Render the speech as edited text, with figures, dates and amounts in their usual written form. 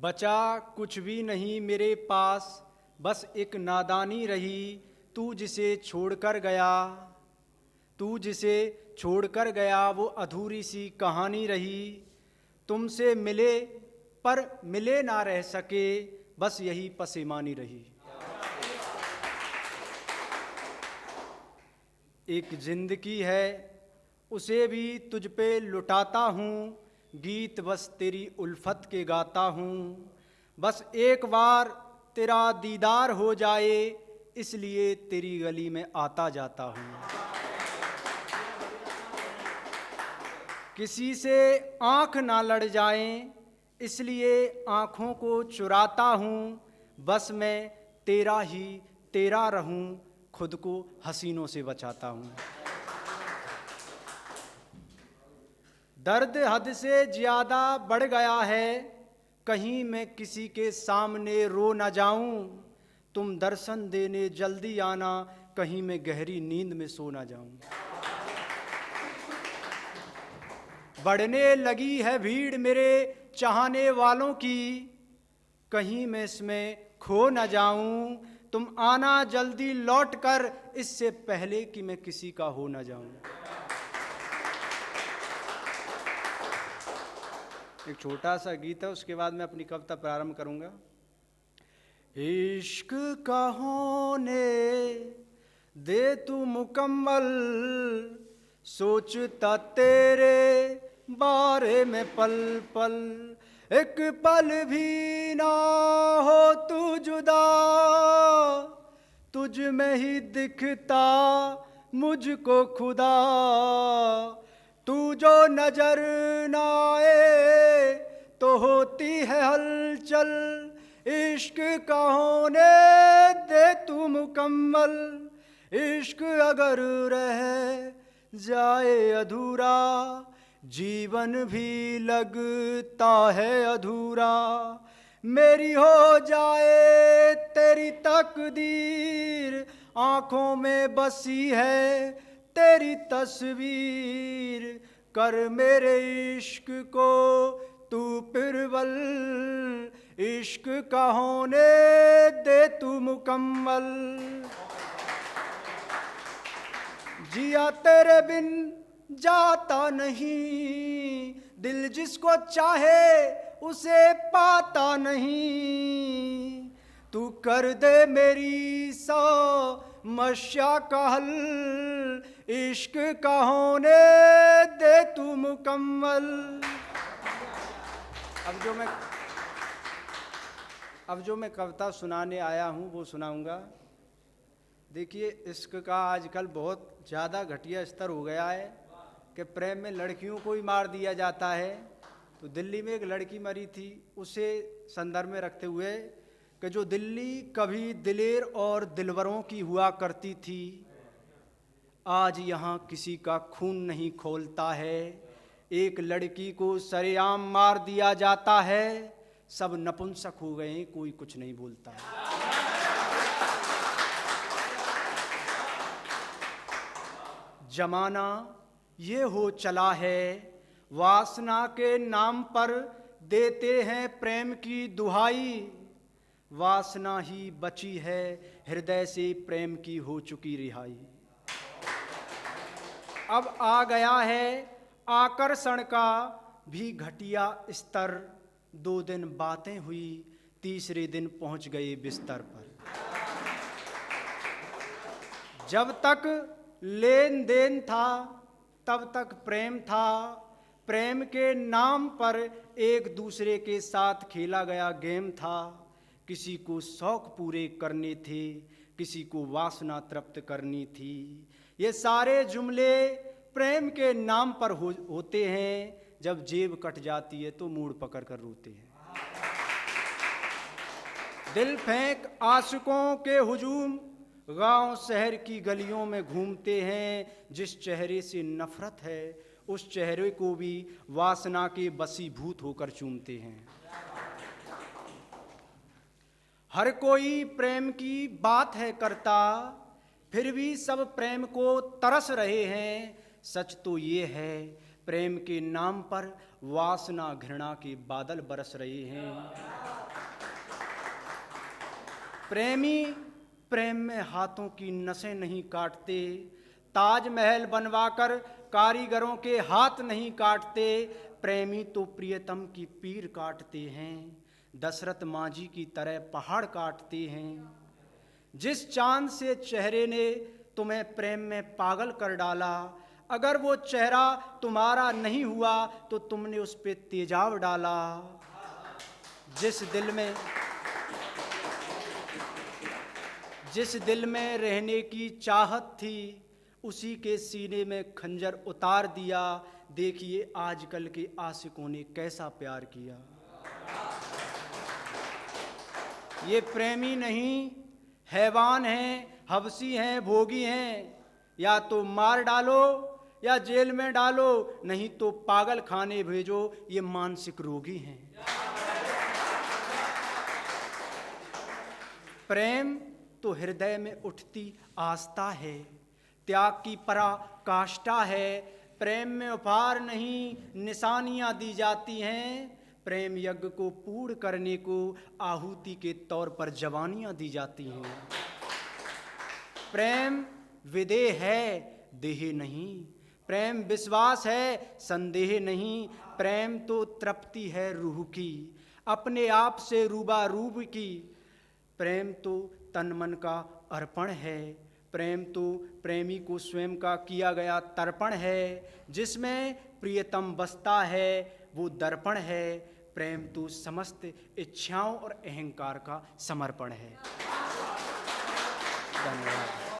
बचा कुछ भी नहीं मेरे पास, बस एक नादानी रही। तू जिसे छोड़कर गया, तू जिसे छोड़कर गया वो अधूरी सी कहानी रही। तुमसे मिले पर मिले ना रह सके, बस यही पसेमानी रही। एक जिंदगी है उसे भी तुझ पे लुटाता हूँ, गीत बस तेरी उल्फत के गाता हूँ। बस एक बार तेरा दीदार हो जाए, इसलिए तेरी गली में आता जाता हूँ। किसी से आँख ना लड़ जाएं, इसलिए आँखों को चुराता हूँ। बस मैं तेरा ही तेरा रहूं, खुद को हसीनों से बचाता हूँ। दर्द हद से ज्यादा बढ़ गया है, कहीं मैं किसी के सामने रो न जाऊं। तुम दर्शन देने जल्दी आना, कहीं मैं गहरी नींद में सो न जाऊं। बढ़ने लगी है भीड़ मेरे चाहने वालों की, कहीं मैं इसमें खो न जाऊं। तुम आना जल्दी लौट कर, इससे पहले कि मैं किसी का हो न जाऊं। एक छोटा सा गीत है, उसके बाद मैं अपनी कविता प्रारंभ करूंगा। इश्क का होने दे तू मुकम्मल, सोचता तेरे बारे में पल पल। एक पल भी ना हो तू जुदा, तुझ में ही दिखता मुझको खुदा। तू जो नजर ना आए तो होती है हलचल, इश्क का होने दे तू मुकम्मल। इश्क अगर रह जाए अधूरा, जीवन भी लगता है अधूरा। मेरी हो जाए तेरी तकदीर, आंखों में बसी है तेरी तस्वीर। कर मेरे इश्क को तू पिरवल, इश्क का होने दे तू मुकम्मल। जिया तेरे बिन जाता नहीं, दिल जिसको चाहे उसे पाता नहीं। तू कर दे मेरी समस्या का हल, इश्क का होने दे तू मुकम्मल। अब जो मैं कविता सुनाने आया हूँ वो सुनाऊंगा। देखिए, इश्क का आजकल बहुत ज़्यादा घटिया स्तर हो गया है कि प्रेम में लड़कियों को ही मार दिया जाता है। तो दिल्ली में एक लड़की मरी थी, उसे संदर्भ में रखते हुए कि जो दिल्ली कभी दिलेर और दिलवरों की हुआ करती थी, आज यहाँ किसी का खून नहीं खौलता है। एक लड़की को सरेआम मार दिया जाता है, सब नपुंसक हो गए, कोई कुछ नहीं बोलता है। जमाना ये हो चला है, वासना के नाम पर देते हैं प्रेम की दुहाई। वासना ही बची है, हृदय से प्रेम की हो चुकी रिहाई। अब आ गया है आकर्षण का भी घटिया स्तर। 2 दिन बातें हुई, तीसरे दिन पहुंच गए बिस्तर पर। जब तक लेन देन था तब तक प्रेम था, प्रेम के नाम पर एक दूसरे के साथ खेला गया गेम था। किसी को शौक पूरे करने थे, किसी को वासना तृप्त करनी थी। ये सारे जुमले प्रेम के नाम पर होते हैं, जब जेब कट जाती है तो मूड पकड़ कर रोते हैं। दिल फेंक आशिकों के हुजूम गांव शहर की गलियों में घूमते हैं। जिस चेहरे से नफरत है उस चेहरे को भी वासना के बसीभूत होकर चूमते हैं। हर कोई प्रेम की बात है करता, फिर भी सब प्रेम को तरस रहे हैं। सच तो ये है, प्रेम के नाम पर वासना घृणा के बादल बरस रहे हैं। प्रेमी प्रेम में हाथों की नसें नहीं काटते, ताजमहल बनवाकर कारीगरों के हाथ नहीं काटते। प्रेमी तो प्रियतम की पीर काटते हैं, दशरथ मांझी की तरह पहाड़ काटते हैं। जिस चांद से चेहरे ने तुम्हें प्रेम में पागल कर डाला, अगर वो चेहरा तुम्हारा नहीं हुआ तो तुमने उस पे तेजाब डाला। जिस दिल में रहने की चाहत थी, उसी के सीने में खंजर उतार दिया। देखिए आजकल के आशिकों ने कैसा प्यार किया। ये प्रेमी नहीं, हैवान हैं, हवसी हैं, भोगी हैं। या तो मार डालो या जेल में डालो, नहीं तो पागल खाने भेजो, ये मानसिक रोगी हैं। प्रेम तो हृदय में उठती आस्था है, त्याग की पराकाष्ठा है। प्रेम में उपहार नहीं, निशानियां दी जाती हैं। प्रेम यज्ञ को पूर्ण करने को आहुति के तौर पर जवानियां दी जाती हैं। प्रेम विदेह है, देह नहीं। प्रेम विश्वास है, संदेह नहीं। प्रेम तो तृप्ति है रूह की, अपने आप से रूबारूब की। प्रेम तो तन मन का अर्पण है, प्रेम तो प्रेमी को स्वयं का किया गया तर्पण है। जिसमें प्रियतम बसता है वो दर्पण है। प्रेम तो समस्त इच्छाओं और अहंकार का समर्पण है। धन्यवाद।